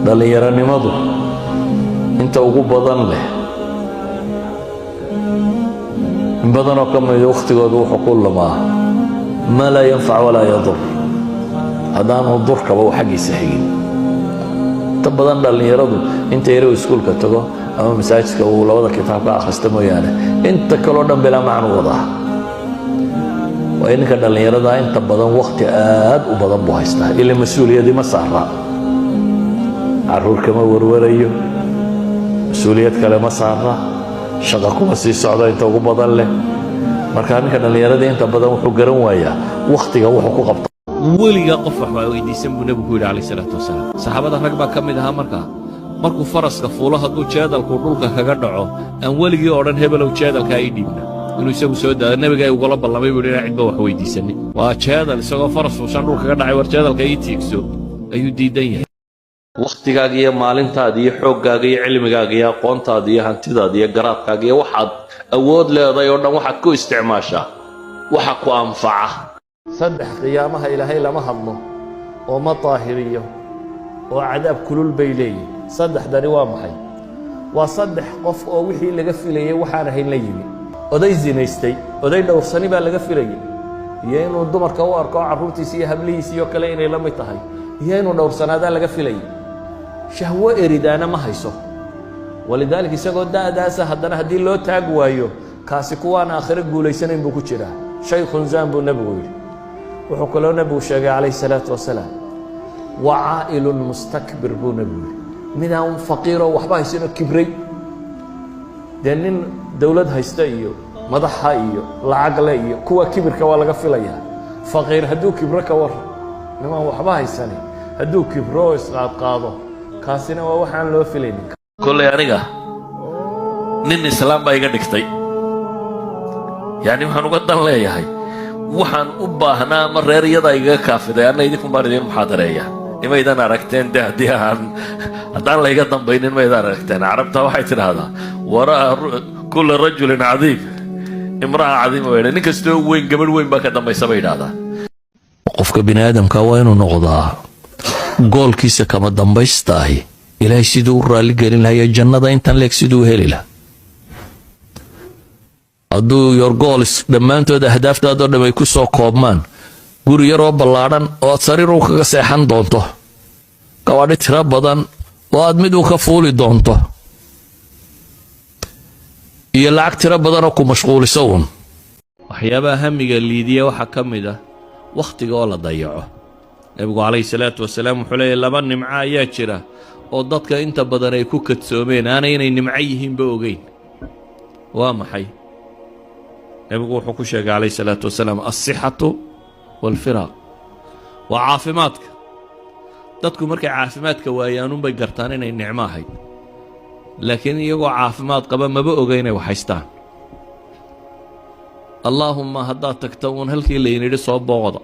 dhalinyaranimadu inta ugu badan leh in badan oo ka mid waqtigooda wuxuu ku lumaa maa laa yanfac walaa yadur haddaanu durkaba u xaggiisa xigin. inta badan dhallinyaradu inta yare iskuulka tago ama masaajidka uu labada kitaab ka akhrista mooyaane inta kaloo dhan bilaa macnu wadaa. waa ninka dhallinyarada inta badan waqti aad u badan buu haystaa ila mas-uuliyadii ma saara. caruur kama warwarayo, mas-uuliyad kale ma saara, shaqa kuma sii socdo inta ugu badan leh. marka ninka dhallinyarada inta badan wuxuu garan waayaa waqtiga wuxuu ku qabto. weliga qof wax waa weydiisan buu nabigu yidhi calayhi salaatu wasalaam. saxaabada rag baa ka mid ahaa markuu faraska fuulo hadduu jeedalku dhulka kaga dhaco aan weligii oo dhan hebelow jeedalkaa ii dhiibna inuu isagu soo daado nabiga ay ugala ballamay buu yidhi inaan cidba wax weydiisanin. waa jeedal isagoo faras fuushan dhulka kaga dhacay war jeedalka ii tiigso ayuu diidan yahay. waqtigaaga iyo maalintaada iyo xooggaaga iyo cilmigaaga iyo aqoontaada iyo hantidaada iyo garaadkaaga iyo waxaad awood leedahay oo dhan waxaad ku isticmaashaa waxa ku anfaca. saddex qiyaamaha ilaahay lama hadlo oo ma daahiriyo oo cadaab kulul bay leeyihin. saddexdani waa maxay? waa saddex qof oo wixii laga filayay waxaan ahayn la yimi. oday zinaystay, oday dhowrsani baa laga filayay, iyo inuu dumarka u arko carruurtiisa iyo hablihiisa iyo kale inay la mid tahay, iyo inuu dhowrsanaadaa laga filayay. shahwo eridaana ma hayso. walidaalika isagoo da'daasa haddana haddii loo taag waayo kaasi kuwaan aakhiro guulaysanayn buu ku jiraa. shaykhun zaan buu nebigu yidhi. wuxuu kaloo nebigu sheegay calayhi salaatu wasalaam wa caa'ilun mustakbir buu nebigu yidhi. midaan faqiiroo waxba haysanoo kibray. dee nin dowlad haysta iyo madaxa iyo lacagle iyo kuwa kibirka waa laga filayaa. faqiir hadduu kibro ka warran, nimaan waxba haysanin hadduu kibro oo isqaadqaado kaasina waa waxaan loo filaynin. kolley aniga nin islaam baa iga dhigtay, yacni waxaan uga dan leeyahay waxaan u baahnaa ama reeryadaa igaga kaafiday anna idinkun baan idiin muxaadareeya. imaydan aragteen de haddaan layga dambaynin maydaan aragteen. carabta waxay tidhaahdaa waraa kulla rajulin cadiim imra'a cadiima bay nin kastoo weyn gabadh weyn baa ka dambaysa bay yidhahdaa. qofka bini aadamka waa inuu noqdaa goolkiisa kama dambaystaahi ilaahay siduu u raalli gelin lahayo jannada intan leeg siduu u heli laha. hadduu your goals dhammaantood ahdaaftaadoo dham ay ku soo koobmaan guri yaroo ballaadhan oo aad sariir u kaga seexan doonto, gawaadhi tiro badan oo aad mid u ka fuuli doonto, iyo lacag tiro badanoo ku mashquuliso uun. waxyaabaha hamiga liidiya waxaa ka mid ah wakhtiga oo la dayaco. nebigu calayhi salaatu wasalaam wuxuu leeyahy laba nimco ayaa jira oo dadka inta badan ay ku kadsoomeen aanay inay nimco yihiinba ogeyn. waa maxay? nebigu wuxuu ku sheegay calayhi salaatu wasalaam alsixatu waalfiraaq. waa caafimaadka. dadku markay caafimaadka waayaanunbay gartaan inay nicmo ahayd, laakiin iyagoo caafimaad qaba maba oga inay wax haystaan. allaahumma haddaad tagta uun halkii laynidhi soo booqda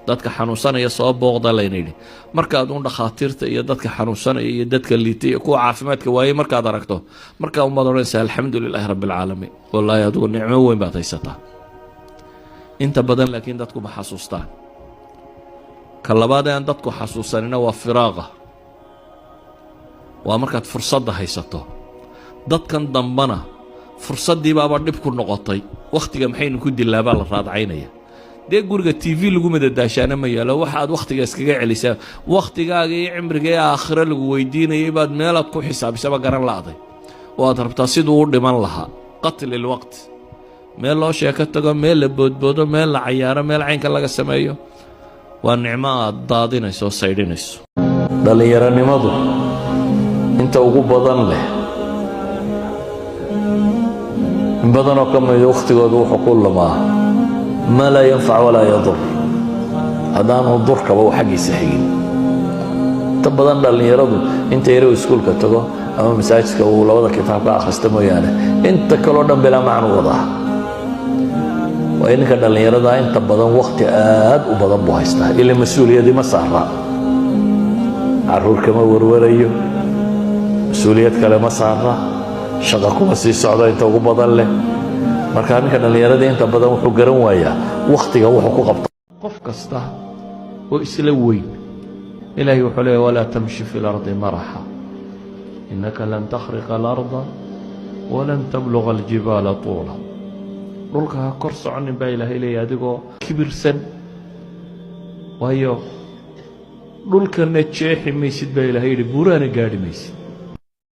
dadka xanuunsanaya soo booqda laynidhi, markaad uun dhakhaatiirta iyo dadka xanuunsanaya iyo dadka liitay iyo kuwa caafimaadka waayey markaad aragto markaa umad odhanaysa alxamdu lilaahi rabbi alcaalamiin, wallaahi adugu nicmo weyn baad haysataa. inta badan laakiin dadku ma xasuustaan. ka labaad ee aan dadku xasuusanina waa firaaqa. waa markaad fursadda haysato. dadkan dambana fursaddii baaba dhib ku noqotay. wakhtiga maxaynu ku dilaabaa la raadcaynaya. dee guriga tv lagu madadaashaana ma yaalo. waxaad wakhtiga iskaga celisaa wakhtigaaga iyo cimriga ee aakhiro lagu weydiinayay baad meelaad ku xisaabisaba garan la'day oo aad rabtaa siduu u dhiman lahaa. qatli lwaqt. meel loo sheeko tago, meel la boodboodo, meel la cayaaro, meel caynka laga sameeyo. waa nicmo aad daadinayso oo saydhinayso. dhallinyaranimadu inta ugu badan leh in badan oo ka mid waqtigooda wuxuu ku lumaa maa laa yanfac walaa yadur haddaanu durkaba u xaggiisa xigin. inta badan dhallinyaradu inta yare iskuulka tago ama masaajidka uu labada kitaab ka akhrista mooyaane inta kaloo dhan bilaa macnu wadaa. waa ninka dhallinyarada inta badan waqti aad u badan buu haystaa ila mas-uuliyadii ma saara. caruur kama warwarayo, mas-uuliyad kale ma saara, shaqa kuma sii socdo inta ugu badan leh. marka ninka dhallinyarada inta badan wuxuu garan waayaa waqtiga wuxuu ku qabto. qof kasta oo isla weyn إلهي وحليه ولا تمشي في الأرض مرحا إنك لن تخرق الأرض ولن تبلغ الجبال طولا dhulka ha kor soconin baa ilaahay leeyahay adigoo kibirsan waayo dhulkana jeexi maysid baa ilaahay yidhi buuraana gaadhi maysid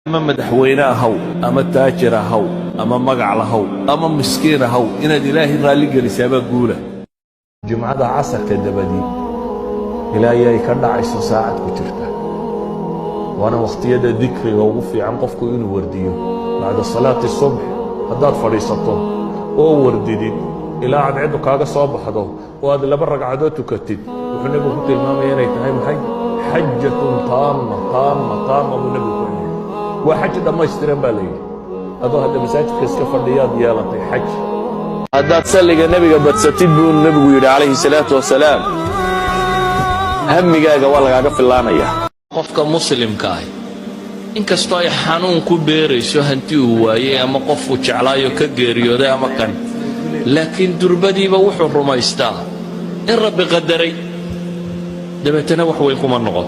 ama madaxweyne ahaw ama taajir ahaw ama magac lahaw ama miskiin ahaw inaad ilaahay raalli gelisaabaa guula jumcada casarka dabadii ilaahay ay ka dhacayso saacad ku jirta waana waqtiyada dikriga ugu fiican qofku inuu wardiyo bacda salaati subx haddaad fadhiisato oo wardidid ilaa cadceeddu kaaga soo baxdo oo aad 2 ragcadood tukatid wuxuu nebigu ku tilmaamaya inay tahay maxay xajatun taama buu nebigu ku leeyahay waa xaj dhammaystiran baa layidhi adoo hadda masaajidka iska fadhiyaad yeelatay xaj haddaad salliga nebiga badsatid buu nebigu yidhi calayhi salaatu wasalaam hammigaaga waa lagaaga fillaanaya qofka muslimka ah inkastoo ay xanuun ku beerayso hanti uu waayey ama qofku jeclaayo ka geeriyooday ama kan laakiin durbadiiba wuxuu rumaystaa in rabbi qadaray dabeetana wax weyn kuma noqon